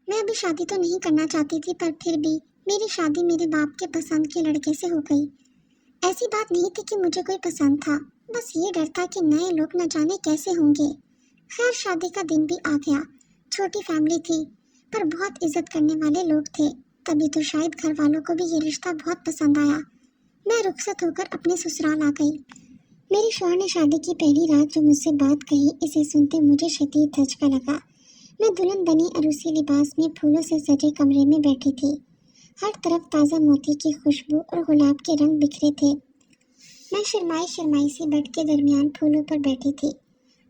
میں ابھی شادی تو نہیں کرنا چاہتی تھی، پر پھر بھی میری شادی میرے باپ کے پسند کے لڑکے سے ہو گئی۔ ایسی بات نہیں تھی کہ مجھے کوئی پسند تھا، بس یہ ڈر تھا کہ نئے لوگ نہ جانے کیسے ہوں گے۔ خیر شادی کا دن بھی آ گیا۔ چھوٹی فیملی تھی پر بہت عزت کرنے والے لوگ تھے، تبھی تو شاید گھر والوں کو بھی یہ رشتہ بہت پسند آیا۔ میں رخصت ہو کر اپنے سسرال آ گئی۔ میرے شوہر نے شادی کی پہلی رات جو مجھ سے بات کہی، اسے سنتے مجھے شدید دھچکا لگا۔ میں دلہن بنی عروسی لباس میں پھولوں سے سجے کمرے میں بیٹھی تھی۔ ہر طرف تازہ موتی کی خوشبو اور گلاب کے رنگ بکھرے تھے۔ میں شرمائی سی بیڈ کے درمیان پھولوں پر بیٹھی تھی۔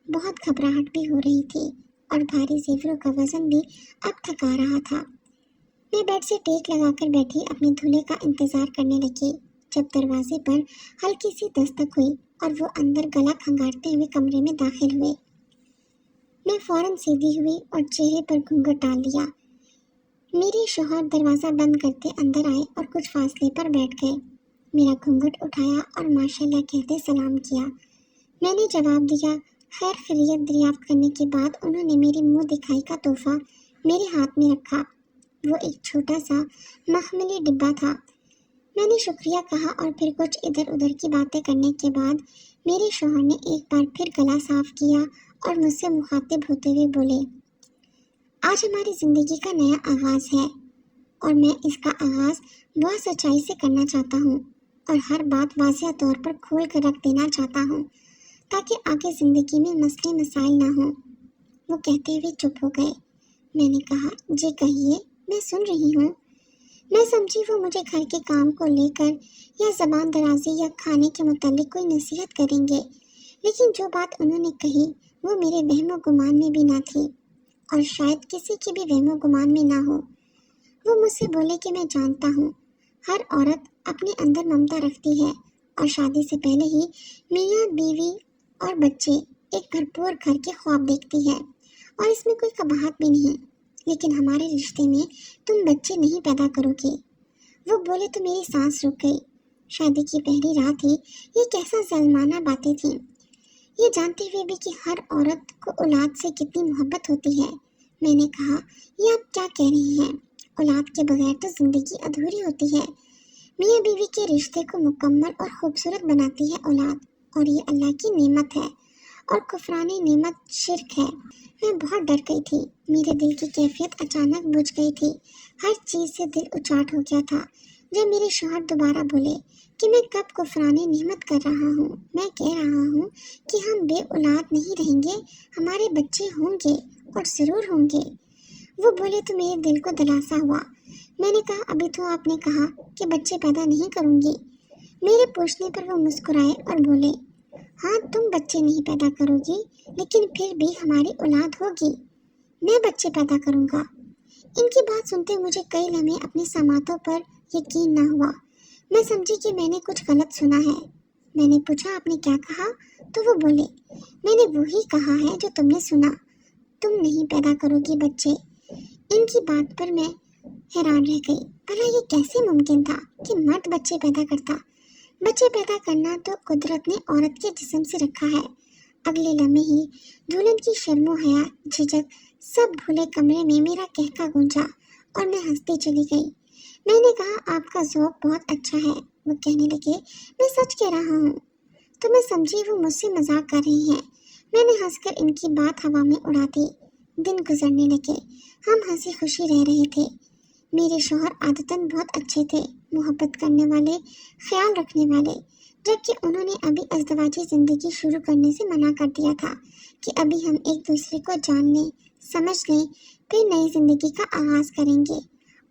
بہت گھبراہٹ بھی ہو رہی تھی اور بھاری زیوروں کا وزن بھی اب تھکا رہا تھا۔ میں بیڈ سے ٹیک لگا کر بیٹھی اپنے دولہے کا انتظار کرنے لگی، جب دروازے پر ہلکی سی دستک ہوئی اور وہ اندر گلا کھنگارتے ہوئے کمرے میں داخل ہوئے۔ میں فوراً سیدھی ہوئی اور چہرے پر گھونگھٹ ڈال لیا۔ میرے شوہر دروازہ بند کرتے اندر آئے اور کچھ فاصلے پر بیٹھ گئے۔ میرا گھونگھٹ اٹھایا اور ماشاءاللہ کہتے سلام کیا۔ میں نے جواب دیا۔ خیر خیریت دریافت کرنے کے بعد انہوں نے میری منہ دکھائی کا تحفہ میرے ہاتھ میں رکھا۔ وہ ایک چھوٹا سا مخملی ڈبہ تھا۔ میں نے شکریہ کہا اور پھر کچھ ادھر ادھر کی باتیں کرنے کے بعد میرے شوہر نے ایک بار پھر گلا صاف کیا اور مجھ سے مخاطب ہوتے ہوئے بولے، آج ہماری زندگی کا نیا آغاز ہے اور میں اس کا آغاز بہت سچائی سے کرنا چاہتا ہوں اور ہر بات واضح طور پر کھول کر رکھ دینا چاہتا ہوں تاکہ آگے زندگی میں مسئلے مسائل نہ ہوں۔ وہ کہتے ہوئے چپ ہو گئے۔ میں نے کہا، جی کہیے، میں سن رہی ہوں۔ میں سمجھی وہ مجھے گھر کے کام کو لے کر یا زبان درازی یا کھانے کے متعلق کوئی نصیحت کریں گے، لیکن جو بات انہوں نے کہی وہ میرے وہم و گمان میں بھی نہ تھی اور شاید کسی کے بھی وہم و گمان میں نہ ہو۔ وہ مجھ سے بولے کہ میں جانتا ہوں ہر عورت اپنے اندر ممتا رکھتی ہے اور شادی سے پہلے ہی میاں بیوی اور بچے ایک بھرپور گھر کے خواب دیکھتی ہے اور اس میں کوئی قباحت بھی نہیں، لیکن ہمارے رشتے میں تم بچے نہیں پیدا کرو گے۔ وہ بولے تو میری سانس رک گئی۔ شادی کی پہلی رات ہی یہ کیسا ظالمانہ باتیں تھیں، یہ جانتے ہوئے بھی کہ ہر عورت کو اولاد سے کتنی محبت ہوتی ہے۔ میں نے کہا، یہ آپ کیا کہہ رہی ہیں؟ اولاد کے بغیر تو زندگی ادھوری ہوتی ہے۔ میاں بیوی کے رشتے کو مکمل اور خوبصورت بناتی ہے اولاد، اور یہ اللہ کی نعمت ہے اور کفران نعمت شرک ہے۔ میں بہت ڈر گئی تھی۔ میرے دل کی کیفیت اچانک بجھ گئی تھی۔ ہر چیز سے دل اچاٹ ہو گیا تھا جب میرے شوہر دوبارہ بولے کہ میں کب کفران نعمت کر رہا ہوں۔ میں کہہ رہا ہوں کہ ہم بے اولاد نہیں رہیں گے، ہمارے بچے ہوں گے اور ضرور ہوں گے۔ وہ بولے تو میرے دل کو دلاسا ہوا۔ میں نے کہا، ابھی تو آپ نے کہا کہ بچے پیدا نہیں کروں گی۔ میرے پوچھنے پر وہ مسکرائے اور بولے، ہاں تم بچے نہیں پیدا کرو گی، لیکن پھر بھی ہماری اولاد ہوگی، میں بچے پیدا کروں گا۔ ان کی بات سنتے مجھے کئی لمحے اپنے سماعتوں پر یقین نہ ہوا۔ میں سمجھی کہ میں نے کچھ غلط سنا ہے۔ میں نے پوچھا، آپ نے کیا کہا؟ تو وہ بولے، میں نے وہی کہا ہے جو تم نے سنا، تم نہیں پیدا کرو گی بچے۔ ان کی بات پر میں حیران رہ گئی۔ بھلا یہ کیسے ممکن تھا کہ مرد بچے پیدا کرتا؟ بچے پیدا کرنا تو قدرت نے عورت کے جسم سے رکھا ہے۔ اگلے لمحے ہی دلہن کی شرم و حیا، جھجک سب بھولے کمرے میں میرا کہکا گونجا اور میں ہنستی چلی گئی۔ میں نے کہا، آپ کا ذوق بہت اچھا ہے۔ وہ کہنے لگے، میں سچ کہہ رہا ہوں۔ تو میں سمجھی وہ مجھ سے مذاق کر رہی ہیں۔ میں نے ہنس کر ان کی بات ہوا میں اڑا دی۔ دن گزرنے لگے، ہم ہنسی خوشی رہ رہے تھے۔ میرے شوہر عادتاً بہت اچھے تھے، محبت کرنے والے، خیال رکھنے والے، جبکہ انہوں نے ابھی ازدواجی زندگی شروع کرنے سے منع کر دیا تھا کہ ابھی ہم ایک دوسرے کو جان لیں، سمجھ لیں، پھر نئی زندگی کا آغاز کریں گے،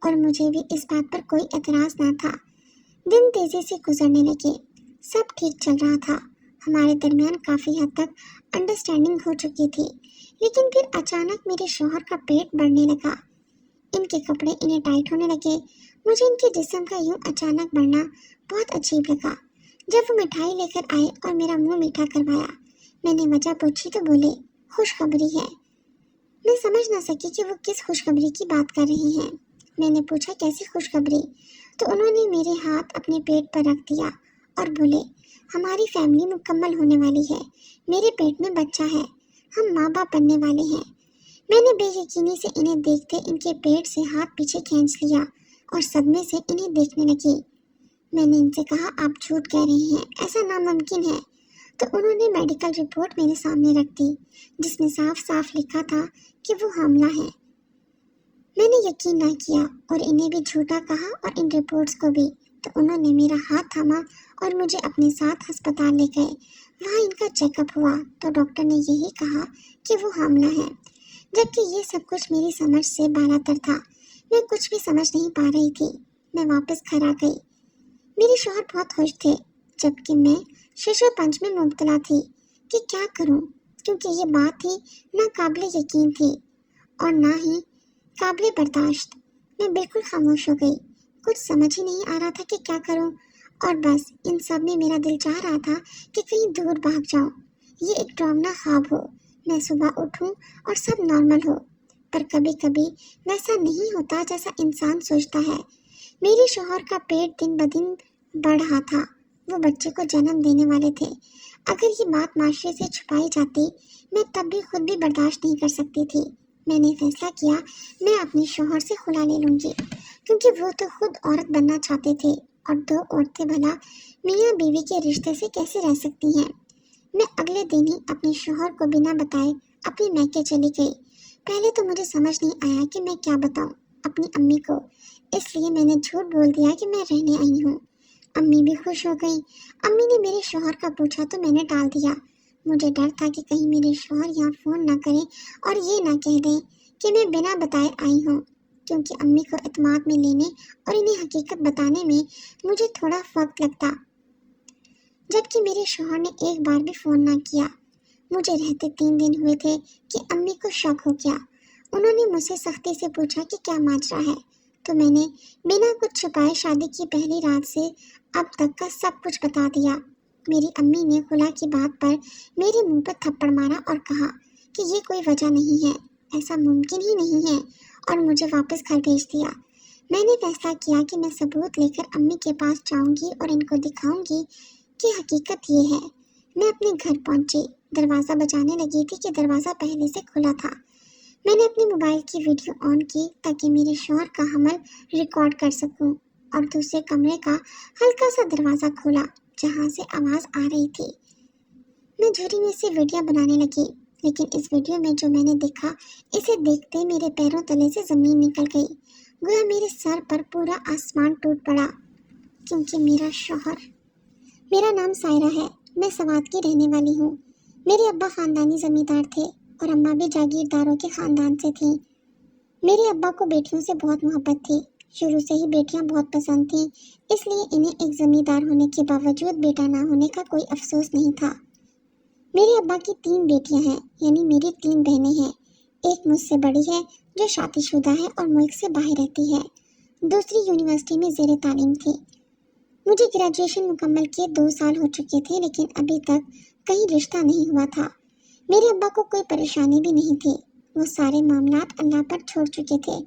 اور مجھے بھی اس بات پر کوئی اعتراض نہ تھا۔ دن تیزی سے گزرنے لگے، سب ٹھیک چل رہا تھا، ہمارے درمیان کافی حد تک انڈرسٹینڈنگ ہو چکی تھی، لیکن پھر اچانک میرے شوہر کا پیٹ بڑھنے لگا، ان کے کپڑے انہیں ٹائٹ ہونے لگے۔ مجھے ان کے جسم کا یوں اچانک بڑھنا بہت عجیب لگا۔ جب وہ مٹھائی لے کر آئے اور میرا منہ میٹھا کروایا، میں نے وجہ پوچھی تو بولے، خوشخبری ہے۔ میں سمجھ نہ سکی کہ وہ کس خوشخبری کی بات کر رہے ہیں۔ میں نے پوچھا، کیسی خوشخبری؟ تو انہوں نے میرے ہاتھ اپنے پیٹ پر رکھ دیا اور بولے، ہماری فیملی مکمل ہونے والی ہے، میرے پیٹ میں بچہ ہے، ہم ماں باپ بننے والے ہیں۔ मैंने बेयकीनी से इन्हें देखते इनके पेट से हाथ पीछे खींच लिया और सदमे से इन्हें देखने लगी। मैंने इनसे कहा, आप झूठ कह रही हैं, ऐसा नामुमकिन है। तो उन्होंने मेडिकल रिपोर्ट मेरे सामने रख दी जिसमें साफ साफ लिखा था कि वो हामला है। मैंने यकीन ना किया और इन्हें भी झूठा कहा और इन रिपोर्ट्स को भी। तो उन्होंने मेरा हाथ थामा और मुझे अपने साथ अस्पताल ले गए। वहाँ इनका चेकअप हुआ तो डॉक्टर ने यही कहा कि वो हामला है, जबकि ये सब कुछ मेरी समझ से बालातर था। मैं कुछ भी समझ नहीं पा रही थी। मैं वापस घर आ गई। मेरे शौहर बहुत खुश थे, जबकि मैं शिशुपंच में मुब्तला थी कि क्या करूं, क्योंकि ये बात ही ना काबिल यकीन थी और ना ही काबिल बर्दाश्त। मैं बिल्कुल खामोश हो गई। कुछ समझ ही नहीं आ रहा था कि क्या करूं, और बस इन सब में मेरा दिल चाह रहा था कि कहीं दूर भाग जाऊं। ये एक डरावना ख्वाब हो, मैं सुबह उठूं और सब नॉर्मल हो। पर कभी कभी वैसा नहीं होता जैसा इंसान सोचता है। मेरे शौहर का पेट दिन ब दिन बढ़ रहा था। वो बच्चे को जन्म देने वाले थे। अगर ये बात माशरे से छुपाई जाती, मैं तब भी खुद भी बर्दाश्त नहीं कर सकती थी। मैंने फैसला किया, मैं अपने शौहर से खुला ले लूंगी, क्योंकि वो तो खुद औरत बनना चाहते थे और दो औरतें भला मियाँ बीवी के रिश्ते से कैसे रह सकती हैं। मैं अगले दिन ही अपने शौहर को बिना बताए अपनी मैके चली गई। पहले तो मुझे समझ नहीं आया कि मैं क्या बताऊं अपनी अम्मी को, इसलिए मैंने झूठ बोल दिया कि मैं रहने आई हूँ। अम्मी भी खुश हो गई। अम्मी ने मेरे शौहर का पूछा तो मैंने टाल दिया। मुझे डर था कि कहीं मेरे शौहर यहाँ फ़ोन ना करें और ये ना कह दें कि मैं बिना बताए आई हूँ, क्योंकि अम्मी को एतमाद में लेने और इन्हें हकीकत बताने में मुझे थोड़ा वक्त लगता, जबकि मेरे शौहर ने एक बार भी फ़ोन ना किया। मुझे रहते 3 दिन हुए थे कि अम्मी को शक हो गया। उन्होंने मुझसे सख्ती से पूछा कि क्या माजरा है, तो मैंने बिना कुछ छुपाए शादी की पहली रात से अब तक का सब कुछ बता दिया। मेरी अम्मी ने खुला की बात पर मेरे मुंह पर थप्पड़ मारा और कहा कि ये कोई वजह नहीं है, ऐसा मुमकिन ही नहीं है, और मुझे वापस घर भेज दिया। मैंने फैसला किया कि मैं सबूत लेकर अम्मी के पास जाऊंगी और इनको दिखाऊंगी कि हकीकत ये है। मैं अपने घर पहुंची। दरवाज़ा बजाने लगी थी कि दरवाज़ा पहले से खुला था। मैंने अपने मोबाइल की वीडियो ऑन की ताकि मेरे शौहर का हमल रिकॉर्ड कर सकूं, और दूसरे कमरे का हल्का सा दरवाज़ा खोला जहां से आवाज़ आ रही थी। मैं झुरी में से वीडियो बनाने लगी, लेकिन इस वीडियो में जो मैंने देखा, इसे देखते मेरे पैरों तले से ज़मीन निकल गई। गोया मेरे सर पर पूरा आसमान टूट पड़ा, क्योंकि मेरा नाम सायरा है। मैं सवात की रहने वाली हूँ। मेरे अब्बा ख़ानदानी ज़मींदार थे और अम्मा भी जागीरदारों के ख़ानदान से थीं। मेरे अब्बा को बेटियों से बहुत मोहब्बत थी। शुरू से ही बेटियां बहुत पसंद थीं, इसलिए इन्हें एक ज़मींदार होने के बावजूद बेटा ना होने का कोई अफसोस नहीं था। मेरे अब्बा की 3 बेटियां हैं, यानी मेरी 3 बहनें हैं। एक मुझसे बड़ी है जो शादीशुदा है और मुल्क से बाहर रहती है। दूसरी यूनिवर्सिटी में ज़ेर तालीम थी। मुझे ग्रेजुएशन मुकम्मल किए 2 साल हो चुके थे, लेकिन अभी तक कहीं रिश्ता नहीं हुआ था। मेरे अब्बा को कोई परेशानी भी नहीं थी। वो सारे मामलात अल्लाह पर छोड़ चुके थे,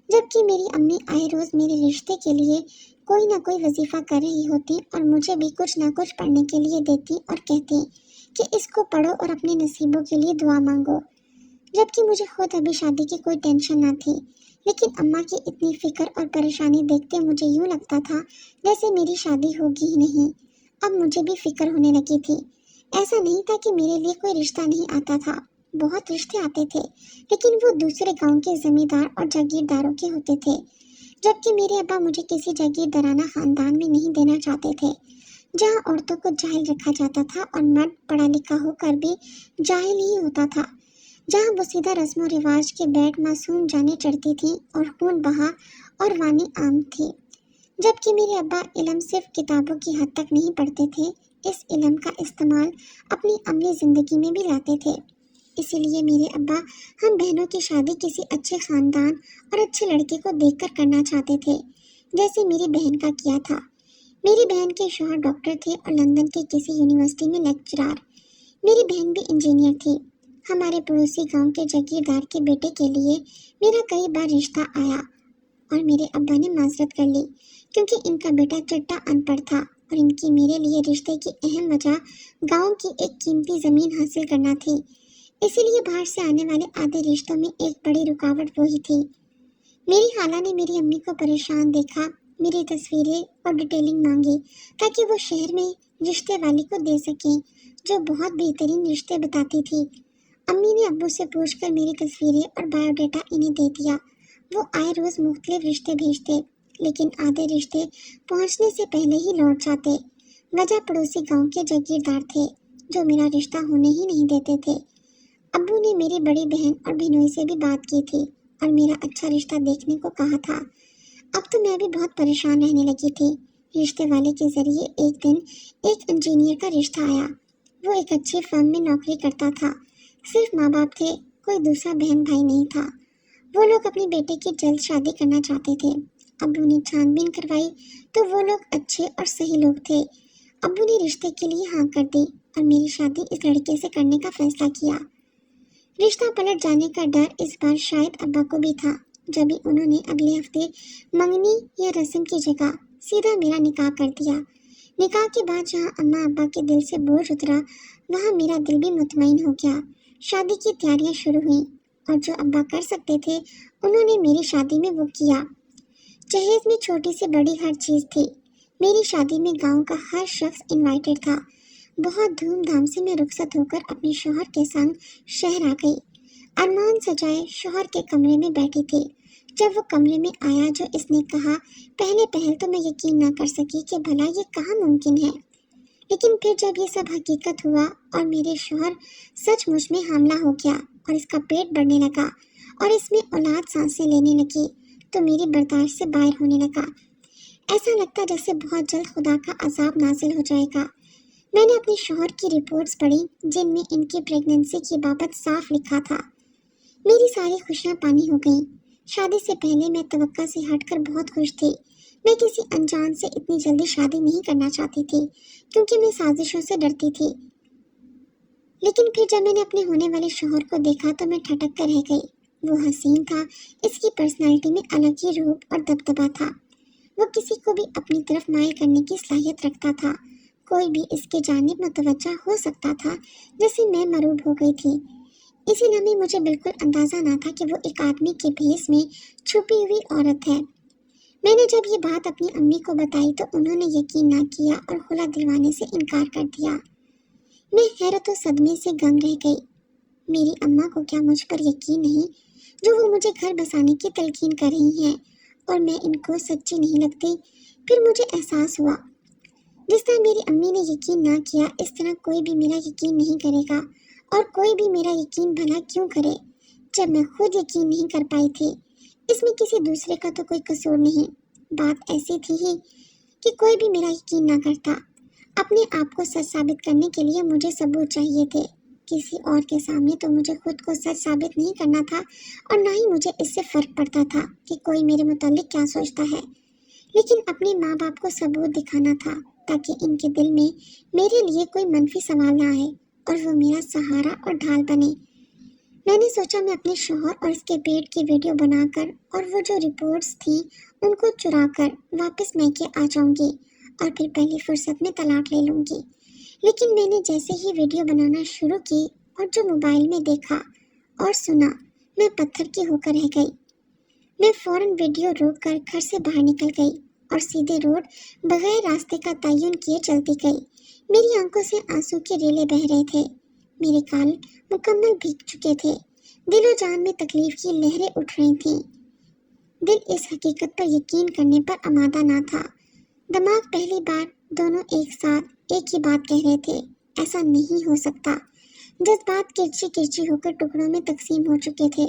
जबकि मेरी अम्मी आए रोज़ मेरे रिश्ते के लिए कोई ना कोई वजीफ़ा कर रही होती और मुझे भी कुछ ना कुछ पढ़ने के लिए देती और कहती कि इसको पढ़ो और अपने नसीबों के लिए दुआ मांगो। जबकि मुझे खुद अभी शादी की कोई टेंशन ना थी, लेकिन अम्मा की इतनी फिक्र और परेशानी देखते मुझे यूँ लगता था जैसे मेरी शादी होगी ही नहीं। अब मुझे भी फिक्र होने लगी थी। ऐसा नहीं था कि मेरे लिए कोई रिश्ता नहीं आता था, बहुत रिश्ते आते थे, लेकिन वो दूसरे गांव के जमींदार और जागीरदारों के होते थे, जबकि मेरे अब्बा मुझे किसी जागीरदाराना खानदान में नहीं देना चाहते थे, जहां औरतों को जाहिल रखा जाता था और मर्द पढ़ा लिखा होकर भी जाहिल ही होता था, जहां बसीदा रस्म और रिवाज के बैठ मासूम जाने चढ़ती थी और खून बहा और वानी आम थी। जबकि मेरे अब्बा इल्म सिर्फ किताबों की हद तक नहीं पढ़ते थे, इस इल्म का इस्तेमाल अपनी अमली ज़िंदगी में भी लाते थे। इसीलिए मेरे अब्बा हम बहनों की शादी किसी अच्छे ख़ानदान और अच्छे लड़के को देखकर करना चाहते थे, जैसे मेरी बहन का किया था। मेरी बहन के शौहर डॉक्टर थे और लंदन के किसी यूनिवर्सिटी में लेक्चरार। मेरी बहन भी इंजीनियर थी। हमारे पड़ोसी गांव के जागीरदार के बेटे के लिए मेरा कई बार रिश्ता आया और मेरे अब्बा ने माजरत कर ली, क्योंकि इनका बेटा चट्टा अनपढ़ था और इनकी मेरे लिए रिश्ते की अहम वजह गांव की एक कीमती ज़मीन हासिल करना थी। इसीलिए बाहर से आने वाले आधे रिश्तों में एक बड़ी रुकावट वही थी। मेरी खाला ने मेरी अम्मी को परेशान देखा, मेरी तस्वीरें और डिटेलिंग मांगी ताकि वो शहर में रिश्ते वाली को दे सकें जो बहुत बेहतरीन रिश्ते बताती थी। अम्मी ने अब्बू से पूछकर मेरी तस्वीरें और बायोडाटा इन्हें दे दिया। वो आए रोज मुख्तलिफ रिश्ते भेजते, लेकिन आधे रिश्ते पहुंचने से पहले ही लौट जाते। वजह पड़ोसी गांव के जागीरदार थे जो मेरा रिश्ता होने ही नहीं देते थे। अब्बू ने मेरी बड़ी बहन और बहनोई से भी बात की थी और मेरा अच्छा रिश्ता देखने को कहा था। अब तो मैं भी बहुत परेशान रहने लगी थी। रिश्ते वाले के जरिए एक दिन एक इंजीनियर का रिश्ता आया। वो एक अच्छी फर्म में नौकरी करता था। सिर्फ माँ बाप थे, कोई दूसरा बहन भाई नहीं था। वो लोग अपनी बेटे की जल्द शादी करना चाहते थे। अब्बू ने छानबीन करवाई तो वो लोग अच्छे और सही लोग थे। अब्बू ने रिश्ते के लिए हाँ कर दी और मेरी शादी इस लड़के से करने का फैसला किया। रिश्ता पलट जाने का डर इस बार शायद अब्बा को भी था, जब भी उन्होंने अगले हफ्ते मंगनी या रस्म की जगह सीधा मेरा निकाह कर दिया। निकाह के बाद जहाँ अम्मा अब्बा के दिल से बोझ उतरा, वहाँ मेरा दिल भी मुतमईन हो गया। शादी की तैयारियां शुरू हुई और जो अब्बा कर सकते थे उन्होंने मेरी शादी में वो किया। जहेज में छोटी से बड़ी हर चीज़ थी। मेरी शादी में गांव का हर शख्स इनवाइटेड था। बहुत धूमधाम से मैं रुखसत होकर अपने शौहर के संग शहर आ गई। अरमान सजाए शौहर के कमरे में बैठी थी। जब वो कमरे में आया जो इसने कहा, पहले पहल तो मैं यकीन ना कर सकी कि भला ये कहाँ मुमकिन है। लेकिन फिर जब ये सब हकीकत हुआ और मेरे शौहर सचमुच में हामला हो गया और इसका पेट बढ़ने लगा और इसमें औलाद सांसें लेने लगी, तो मेरी बर्दाश्त से बाहर होने लगा। ऐसा लगता जैसे बहुत जल्द खुदा का अजाब नाजिल हो जाएगा। मैंने अपने शौहर की रिपोर्ट्स पढ़ी जिनमें इनकी प्रेगनेंसी की बाबत साफ लिखा था। मेरी सारी खुशियां पानी हो गईं। शादी से पहले मैं तवक्का से हटकर बहुत खुश थी। मैं किसी अनजान से इतनी जल्दी शादी नहीं करना चाहती थी क्योंकि मैं साजिशों से डरती थी। लेकिन फिर जब मैंने अपने होने वाले शौहर को देखा तो मैं ठटक कर रह गई। वो हसीन था, इसकी पर्सनालिटी में अलग ही रूप और दबदबा था। वो किसी को भी अपनी तरफ माइल करने की सलाहियत रखता था। कोई भी इसके जानिब मुतवज्जा हो सकता था, जैसे मैं मरूब हो गई थी। इसी लम्हे मुझे बिल्कुल अंदाजा ना था कि वो एक आदमी के भेस में छुपी हुई औरत है। मैंने जब ये बात अपनी अम्मी को बताई तो उन्होंने यकीन ना किया और खुला दिलवाने से इनकार कर दिया। मैं हैरत और सदमे से गंग रह गई। मेरी अम्मा को क्या मुझ पर यकीन नहीं जो वो मुझे घर बसाने की तलकीन कर रही हैं और मैं इनको सच्ची नहीं लगती। फिर मुझे एहसास हुआ, जिस तरह मेरी अम्मी ने यकीन ना किया इस तरह कोई भी मेरा यकीन नहीं करेगा। और कोई भी मेरा यकीन भला क्यों करे जब मैं खुद यकीन नहीं कर पाई थी। इसमें किसी दूसरे का तो कोई कसूर नहीं। बात ऐसी थी ही कि कोई भी मेरा यकीन ना करता। अपने आप को सच साबित करने के लिए मुझे सबूत चाहिए थे। किसी और के सामने तो मुझे खुद को सच साबित नहीं करना था और ना ही मुझे इससे फर्क पड़ता था कि कोई मेरे मुतालिक क्या सोचता है। लेकिन अपने माँ बाप को सबूत दिखाना था ताकि इनके दिल में मेरे लिए कोई मनफी सवाल ना आए और वो मेरा सहारा और ढाल बने। मैंने सोचा मैं अपने शौहर और इसके पेट की वीडियो बनाकर और वो जो रिपोर्ट्स थी उनको चुराकर वापस मैके आ जाऊंगी और फिर पहली फुर्सत में तलाक ले लूंगी। लेकिन मैंने जैसे ही वीडियो बनाना शुरू की और जो मोबाइल में देखा और सुना, मैं पत्थर की होकर रह गई। मैं फौरन वीडियो रोककर घर से बाहर निकल गई और सीधे रोड बगैर रास्ते का तयन किए चलती गई। मेरी आंखों से आंसू के रेले बह रहे थे। मेरे कान मुकम्मल भीग चुके थे। दिलो जान में तकलीफ की लहरें उठ रही थीं। दिल इस हकीकत पर यकीन करने पर आमादा ना था। दिमाग पहली बार दोनों एक साथ एक ही बात कह रहे थे, ऐसा नहीं हो सकता। जज्बात किरची किरची होकर टुकड़ों में तकसीम हो चुके थे।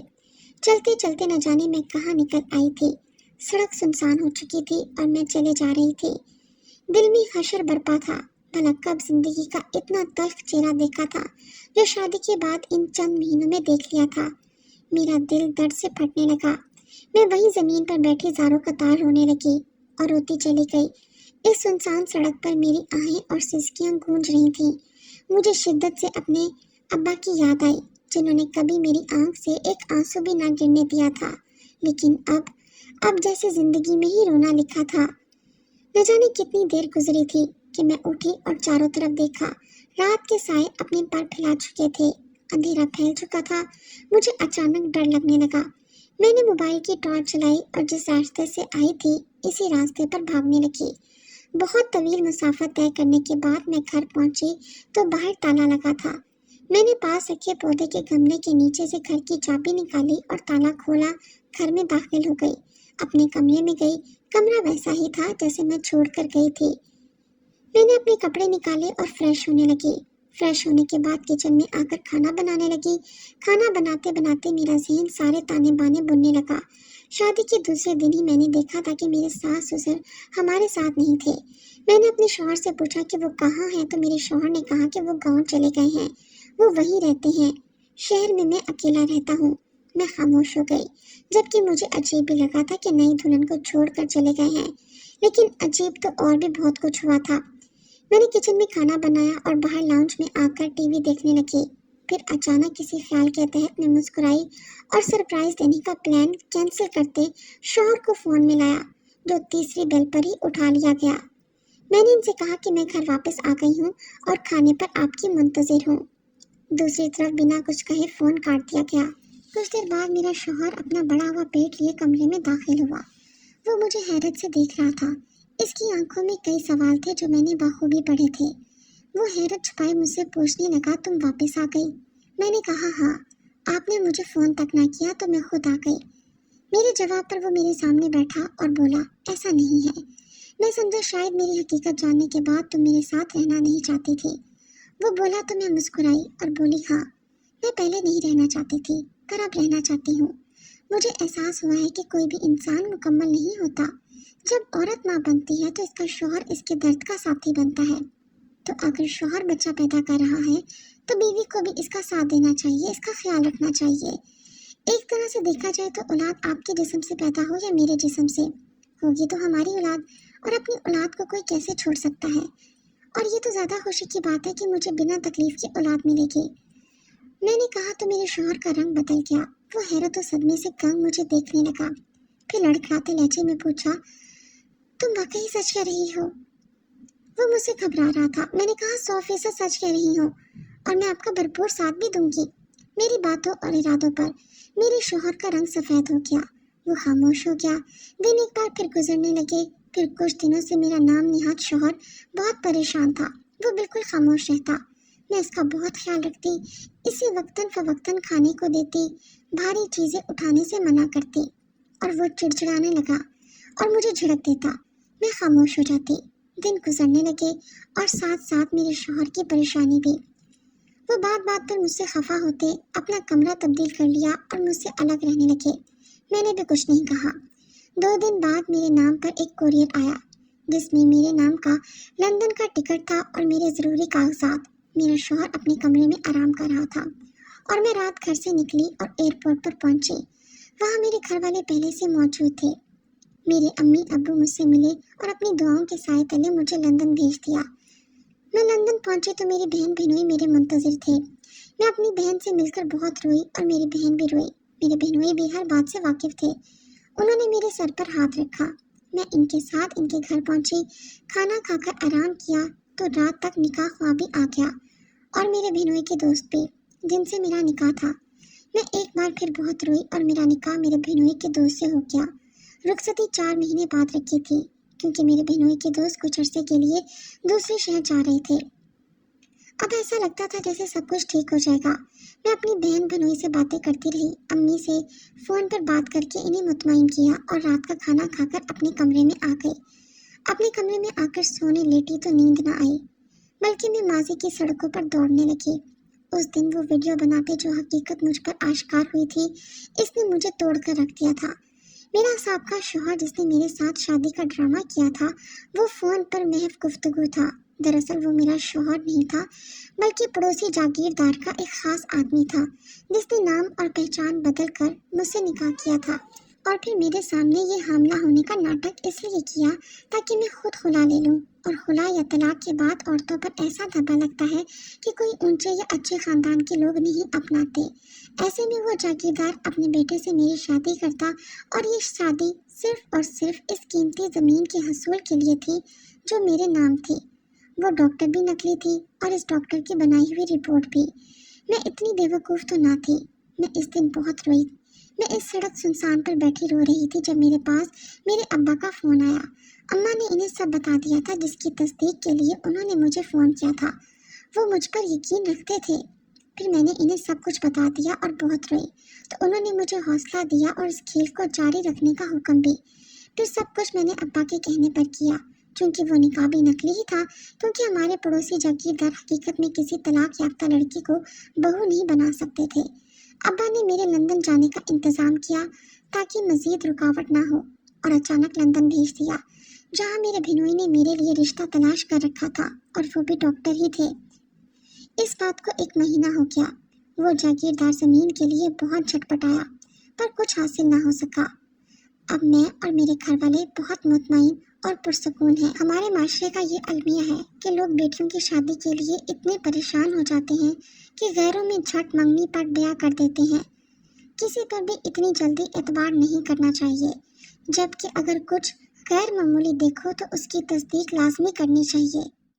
चलते चलते न जाने मैं कहाँ निकल आई थी। सड़क सुनसान हो चुकी थी और मैं चले जा रही थी। दिल में हशर बरपा था। भला कब जिंदगी का इतना तल्ख चेहरा देखा था जो शादी के बाद इन चंद महीनों में देख लिया था। मेरा दिल दर्द से फटने लगा। मैं वहीं जमीन पर बैठी ज़ारों कतार रोने लगी और रोती चली गई। इस सुनसान सड़क पर मेरी आहें और सिसकियां गूंज रही थीं। मुझे शिद्दत से अपने अब्बा की याद आई जिन्होंने कभी मेरी आंख से एक आंसू भी ना गिरने दिया था। लेकिन अब जैसे जिंदगी में ही रोना लिखा था। न जाने कितनी देर गुजरी थी कि मैं उठी और चारों तरफ देखा। रात के साए अपने पर फैला चुके थे। अंधेरा फैल चुका था। मुझे अचानक डर लगने लगा। मैंने मोबाइल की टॉर्च चलाई और जिस रास्ते से आई थी इसी रास्ते पर भागने लगी। बहुत तवील मुसाफा तय करने के बाद मैं घर पहुंची तो बाहर ताला लगा था। मैंने पास रखे पौधे के गमले के नीचे से घर की चाबी निकाली और ताला खोला। घर में दाखिल हो गई। अपने कमरे में गई। कमरा वैसा ही था जैसे मैं छोड़कर गई थी। मैंने अपने कपड़े निकाले और फ्रेश होने लगी। फ्रेश होने के बाद किचन में आकर खाना बनाने लगी। खाना बनाते बनाते मेरा ज़हन सारे ताने बाने बुनने लगा। शादी के दूसरे दिन ही मैंने देखा था कि मेरे सास ससुर हमारे साथ नहीं थे। मैंने अपने शौहर से पूछा कि वो कहाँ हैं तो मेरे शौहर ने कहा कि वो गाँव चले गए हैं, वो वहीं रहते हैं। शहर में मैं अकेला रहता हूँ। मैं खामोश हो गई, जबकि मुझे अजीब भी लगा था कि नई दुल्हन को छोड़कर चले गए हैं। लेकिन अजीब तो और भी बहुत कुछ हुआ था। मैंने किचन में खाना बनाया और बाहर लाउंज में आकर टीवी देखने लगी। फिर अचानक किसी ख्याल के तहत मैं मुस्कुराई और सरप्राइज देने का प्लान कैंसिल करते शौहर को फोन मिलाया, जो तीसरी बेल पर ही उठा लिया गया। मैंने इनसे कहा कि मैं घर वापस आ गई हूँ और खाने पर आपकी मुंतजिर हूँ। दूसरी तरफ बिना कुछ कहे फोन काट दिया गया। कुछ देर बाद मेरा शौहर अपना बड़ा हुआ पेट लिए कमरे में दाखिल हुआ। वो मुझे हैरत से देख रहा था। इसकी आंखों में कई सवाल थे जो मैंने बखूबी पढ़े थे। वो हैरत छुपाए मुझसे पूछने लगा, तुम वापस आ गई? मैंने कहा हाँ, आपने मुझे फ़ोन तक ना किया तो मैं खुद आ गई। मेरे जवाब पर वो मेरे सामने बैठा और बोला, ऐसा नहीं है। मैं समझा शायद मेरी हकीकत जानने के बाद तुम मेरे साथ रहना नहीं चाहती थी। वो बोला तो मैं मुस्कुराई और बोली, हाँ, मैं पहले नहीं रहना चाहती थी पर अब रहना चाहती हूँ। मुझे एहसास हुआ है कि कोई भी इंसान मुकम्मल नहीं होता। जब औरत माँ बनती है तो इसका शौहर इसके दर्द का साथी बनता है। तो अगर शौहर बच्चा पैदा कर रहा है तो बीवी को भी इसका साथ देना चाहिए, इसका ख्याल रखना चाहिए। एक तरह से देखा जाए तो औलाद आपके जिस्म से पैदा हो या मेरे जिस्म से, होगी तो हमारी औलाद, और अपनी औलाद को कोई कैसे छोड़ सकता है। और ये तो ज़्यादा खुशी की बात है कि मुझे बिना तकलीफ की औलाद मिलेगी। मैंने कहा तो मेरे शौहर का रंग बदल गया। वो हैरत और सदमे से कम मुझे देखने लगा। फिर लड़खड़ाते लहजे में पूछा, तुम वाकई सच कह रही हो? वो मुझसे घबरा रहा था। मैंने कहा, 100% सच कह रही हूँ और मैं आपका भरपूर साथ भी दूंगी, मेरी बातों और इरादों पर। मेरे शौहर का रंग सफ़ेद हो गया। वो खामोश हो गया। दिन एक बार फिर गुजरने लगे। फिर कुछ दिनों से मेरा नाम निहाद शौहर बहुत परेशान था। वो बिल्कुल खामोश रहता। मैं इसका बहुत ख्याल रखती, इसे वक्तन फवक्तन खाने को देती, भारी चीज़ें उठाने से मना करती, और वो चिड़चिड़ाने लगा और मुझे झिड़क देता। मैं खामोश हो जाती। दिन गुजरने लगे और साथ साथ मेरे शौहर की परेशानी भी। वो बात बात पर मुझसे खफा होते, अपना कमरा तब्दील कर लिया और मुझसे अलग रहने लगे। मैंने भी कुछ नहीं कहा। 2 दिन बाद मेरे नाम पर एक कोरियर आया, जिसमें मेरे नाम का लंदन का टिकट था और मेरे ज़रूरी कागजात। मेरा शौहर अपने कमरे में आराम कर रहा था और मैं रात घर से निकली और एयरपोर्ट पर पहुंची। वहाँ मेरे घर वाले पहले से मौजूद थे। मेरे अम्मी अब्बू मुझसे मिले और अपनी दुआओं के साए तले मुझे लंदन भेज दिया। मैं लंदन पहुंची तो मेरी बहन बहनोई मेरे मुंतजिर थे। मैं अपनी बहन से मिलकर बहुत रोई और मेरी बहन भी रोई। मेरे बहनोई भी हर बात से वाकिफ थे। उन्होंने मेरे सर पर हाथ रखा। मैं इनके साथ इनके घर पहुंची। खाना खाकर आराम किया तो रात तक निकाह ख्वाबी आ गया, और मेरे बहनोई के दोस्त भी, जिनसे मेरा निकाह था। मैं एक बार फिर बहुत रोई और मेरा निकाह मेरे बहनोई के दोस्त से हो गया। रुखसती 4 महीने बाद रखी थी, क्योंकि मेरे बहनोई के दोस्त कुछ अरसे के लिए दूसरे शहर जा रहे थे। अब ऐसा लगता था जैसे सब कुछ ठीक हो जाएगा। मैं अपनी बहन बहनोई से बातें करती रही, अम्मी से फ़ोन पर बात करके इन्हें मुतमईन किया और रात का खाना खाकर अपने कमरे में आ गई। अपने कमरे में आकर सोने लेटी तो नींद न आई, बल्कि मैं माजी की सड़कों पर दौड़ने लगी। उस दिन वो वीडियो बनाते जो हकीकत मुझ पर आश्कार हुई थी, इसने मुझे तोड़ कर रख दिया था। मेरा साबका शौहर जिसने मेरे साथ शादी का ड्रामा किया था, वो फ़ोन पर महज गुफ्तगू था। दरअसल वो मेरा शौहर नहीं था, बल्कि पड़ोसी जागीरदार का एक ख़ास आदमी था, जिसने नाम और पहचान बदल कर मुझसे निकाह किया था। और फिर मेरे सामने ये हामला होने का नाटक इसलिए किया ताकि मैं खुद खुला ले लूं। और खुला या तलाक के बाद औरतों पर ऐसा धब्बा लगता है कि कोई ऊंचे या अच्छे खानदान के लोग नहीं अपनाते। ऐसे में वो जागीरदार अपने बेटे से मेरी शादी करता, और ये शादी सिर्फ और सिर्फ इस कीमती ज़मीन के हसूल के लिए थी जो मेरे नाम थी। वो डॉक्टर भी नकली थी और इस डॉक्टर की बनाई हुई रिपोर्ट भी। मैं इतनी बेवकूफ़ तो ना थी। मैं इस दिन बहुत रोई। मैं इस सड़क सुनसान पर बैठी रो रही थी जब मेरे पास मेरे अब्बा का फ़ोन आया। अम्मा ने इन्हें सब बता दिया था जिसकी तस्दीक के लिए उन्होंने मुझे फ़ोन किया था। वो मुझ पर यकीन रखते थे। फिर मैंने इन्हें सब कुछ बता दिया और बहुत रोई तो उन्होंने मुझे हौसला दिया और इस खेल को जारी रखने का हुक्म भी। फिर सब कुछ मैंने अब्बा के कहने पर किया। चूँकि वो निकाबी नकली ही था, क्योंकि हमारे पड़ोसी जागीरदार हकीकत में किसी तलाक याफ्ता लड़की को बहू नहीं बना सकते थे। अब्बा ने मेरे लंदन जाने का इंतज़ाम किया ताकि मज़ीद रुकावट ना हो और अचानक लंदन भेज दिया, जहाँ मेरे भिनोई ने मेरे लिए रिश्ता तलाश कर रखा था और वो भी डॉक्टर ही थे। इस बात को 1 महीना हो गया। वो जागीरदार ज़मीन के लिए बहुत झटपटाया पर कुछ हासिल ना हो सका। अब मैं और मेरे घर वाले बहुत मुतमईन और पुरसकून हैं। हमारे माशरे का ये अलमिया है कि लोग बेटियों की शादी के लिए इतने परेशान हो जाते हैं कि गैरों में झट मंगनी पर ब्याह कर देते हैं। किसी पर भी इतनी जल्दी एतबार नहीं करना चाहिए, जबकि अगर कुछ गैर मामूली देखो तो उसकी तस्दीक लाजमी करनी चाहिए।